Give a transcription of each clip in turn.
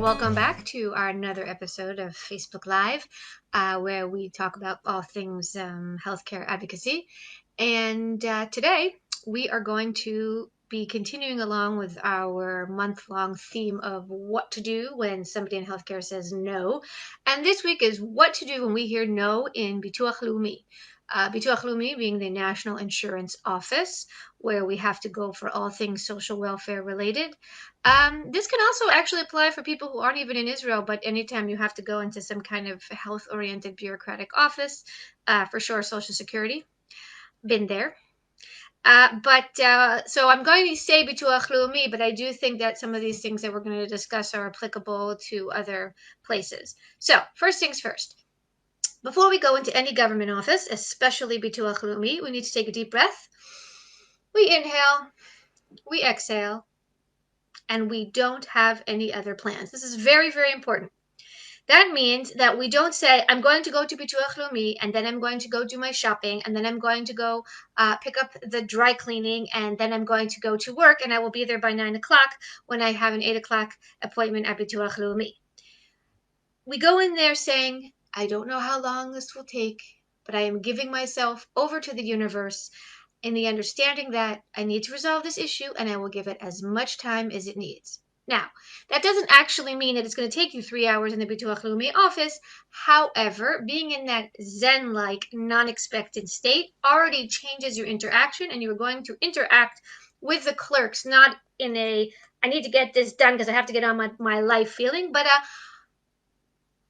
welcome back to our another episode of Facebook Live, where we talk about all things healthcare advocacy. And today we are going to be continuing along with our month-long theme of what to do when somebody in healthcare says no. And this week is what to do when we hear no in Bituach Leumi. Bituach Leumi being the National Insurance Office, where we have to go for all things social welfare related. This can also actually apply for people who aren't even in Israel, but anytime you have to go into some kind of health-oriented bureaucratic office, for sure, Social Security, been there. So I'm going to say Bituach Leumi, but I do think that some of these things that we're going to discuss are applicable to other places. So first things first. Before we go into any government office, especially Bituach Leumi, we need to take a deep breath. We inhale, we exhale, and we don't have any other plans. This is very, very important. That means that we don't say, I'm going to go to Bituach Leumi, and then I'm going to go do my shopping, and then I'm going to go pick up the dry cleaning, and then I'm going to go to work, and I will be there by 9 o'clock when I have an 8 o'clock appointment at Bituach Leumi. We go in there saying, I don't know how long this will take, but I am giving myself over to the universe in the understanding that I need to resolve this issue and I will give it as much time as it needs. Now, that doesn't actually mean that it's going to take you 3 hours in the Bituach Leumi office. However, being in that Zen-like, non-expectant state already changes your interaction, and you're going to interact with the clerks, not in a, I need to get this done because I have to get on my life feeling, but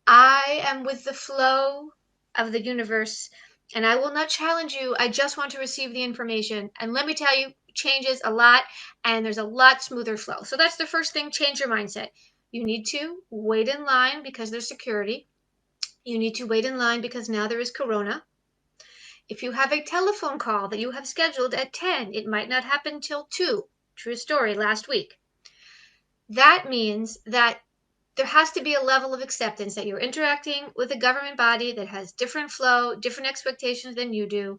I am with the flow of the universe, and I will not challenge you. I just want to receive the information. And let me tell you, it changes a lot, and there's a lot smoother flow. So that's the first thing, change your mindset. You need to wait in line because there's security. You need to wait in line because now there is Corona. If you have a telephone call that you have scheduled at 10, it might not happen till 2. True story, last week. That means that there has to be a level of acceptance that you're interacting with a government body that has different flow, different expectations than you do.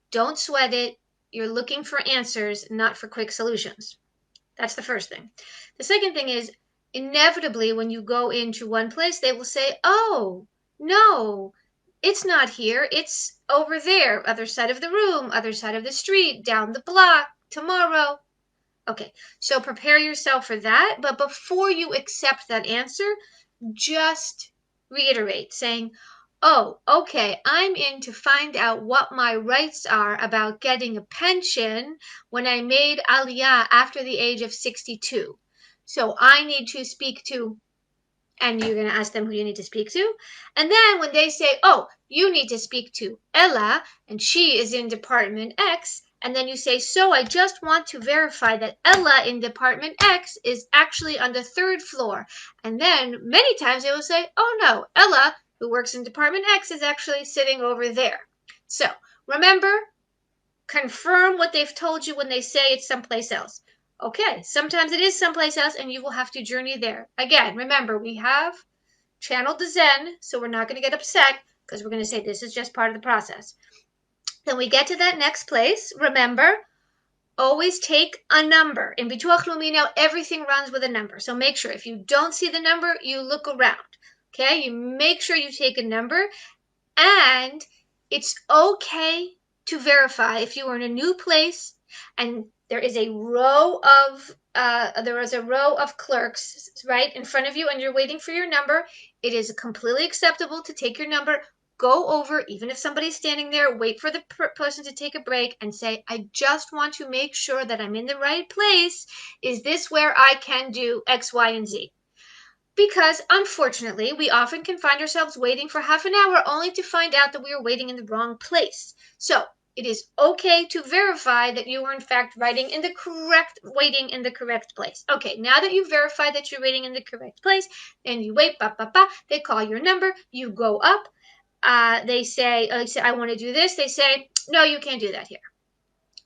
Don't sweat it. You're looking for answers, not for quick solutions. That's the first thing. The second thing is, inevitably, when you go into one place, they will say, oh, no, it's not here. It's over there, other side of the room, other side of the street, down the block, tomorrow. Okay, so prepare yourself for that. But before you accept that answer, just reiterate saying, oh, okay, I'm in to find out what my rights are about getting a pension when I made Aliyah after the age of 62. So I need to speak to, and you're going to ask them who you need to speak to. And then when they say, oh, you need to speak to Ella, and she is in Department X, and then you say, so I just want to verify that Ella in Department X is actually on the 3rd floor. And then many times they will say, oh no, Ella, who works in Department X, is actually sitting over there. So remember, confirm what they've told you when they say it's someplace else. Okay, sometimes it is someplace else and you will have to journey there. Again, remember, we have channeled the Zen, so we're not going to get upset because we're going to say this is just part of the process. Then we get to that next place. Remember, always take a number. In Bituach Leumi now, everything runs with a number. So make sure if you don't see the number, you look around. Okay, you make sure you take a number, and it's okay to verify if you are in a new place and there is a row of clerks right in front of you and you're waiting for your number. It is completely acceptable to take your number, go over, even if somebody's standing there, wait for the person to take a break and say, I just want to make sure that I'm in the right place. Is this where I can do X, Y, and Z? Because unfortunately, we often can find ourselves waiting for half an hour only to find out that we are waiting in the wrong place. So it is okay to verify that you are in fact waiting in the correct place. Okay, now that you've verified that you're waiting in the correct place, then you wait, they call your number, you go up, they say, I want to do this. They say, no, you can't do that here.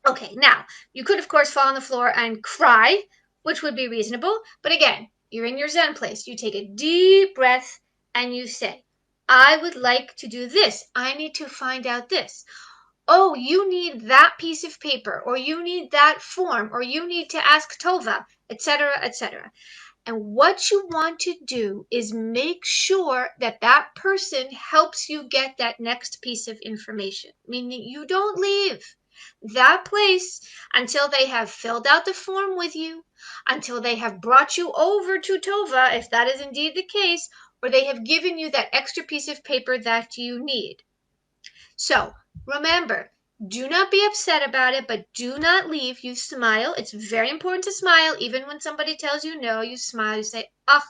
Okay, now, you could of course fall on the floor and cry, which would be reasonable, but again, you're in your Zen place. You take a deep breath and you say, I would like to do this. I need to find out this. Oh, you need that piece of paper, or you need that form, or you need to ask Tova, etc., etc. And what you want to do is make sure that that person helps you get that next piece of information, meaning you don't leave that place until they have filled out the form with you, until they have brought you over to Tova, if that is indeed the case, or they have given you that extra piece of paper that you need. So remember, do not be upset about it, but do not leave. You smile. It's very important to smile. Even when somebody tells you no, you smile. You say, oh,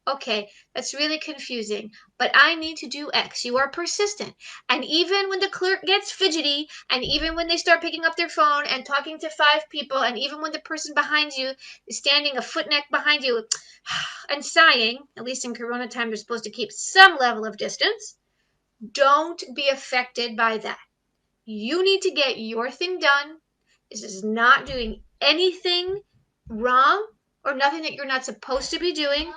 okay, that's really confusing, but I need to do X. You are persistent. And even when the clerk gets fidgety, and even when they start picking up their phone and talking to 5 people, and even when the person behind you is standing a foot neck behind you and sighing, at least in Corona time, they're supposed to keep some level of distance. Don't be affected by that. You need to get your thing done. This is not doing anything wrong or nothing that you're not supposed to be doing,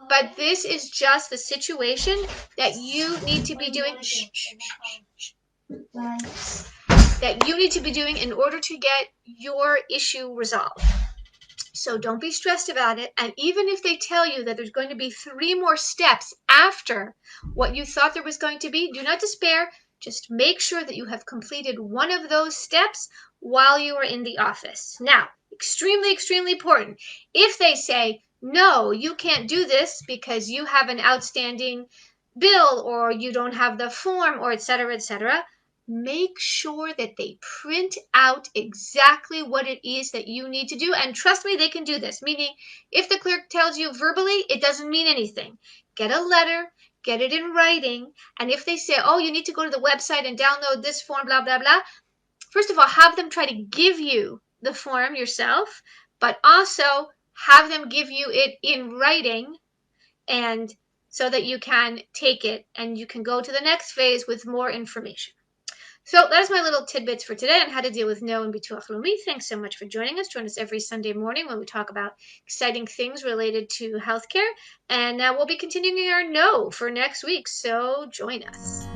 but this is just the situation that you need to be doing. That you need to be doing in order to get your issue resolved. So don't be stressed about it. And even if they tell you that there's going to be 3 more steps after what you thought there was going to be, do not despair. Just make sure that you have completed one of those steps while you are in the office. Now, extremely, extremely important. If they say, no, you can't do this because you have an outstanding bill or you don't have the form or etc., make sure that they print out exactly what it is that you need to do. And trust me, they can do this. Meaning, if the clerk tells you verbally, it doesn't mean anything. Get a letter, get it in writing. And if they say, oh, you need to go to the website and download this form, blah, blah, blah, first of all, have them try to give you the form yourself, but also have them give you it in writing, and so that you can take it and you can go to the next phase with more information. So that's my little tidbits for today on how to deal with no in Bituach Leumi. Thanks so much for joining us. Join us every Sunday morning when we talk about exciting things related to healthcare. And we'll be continuing our no for next week. So join us.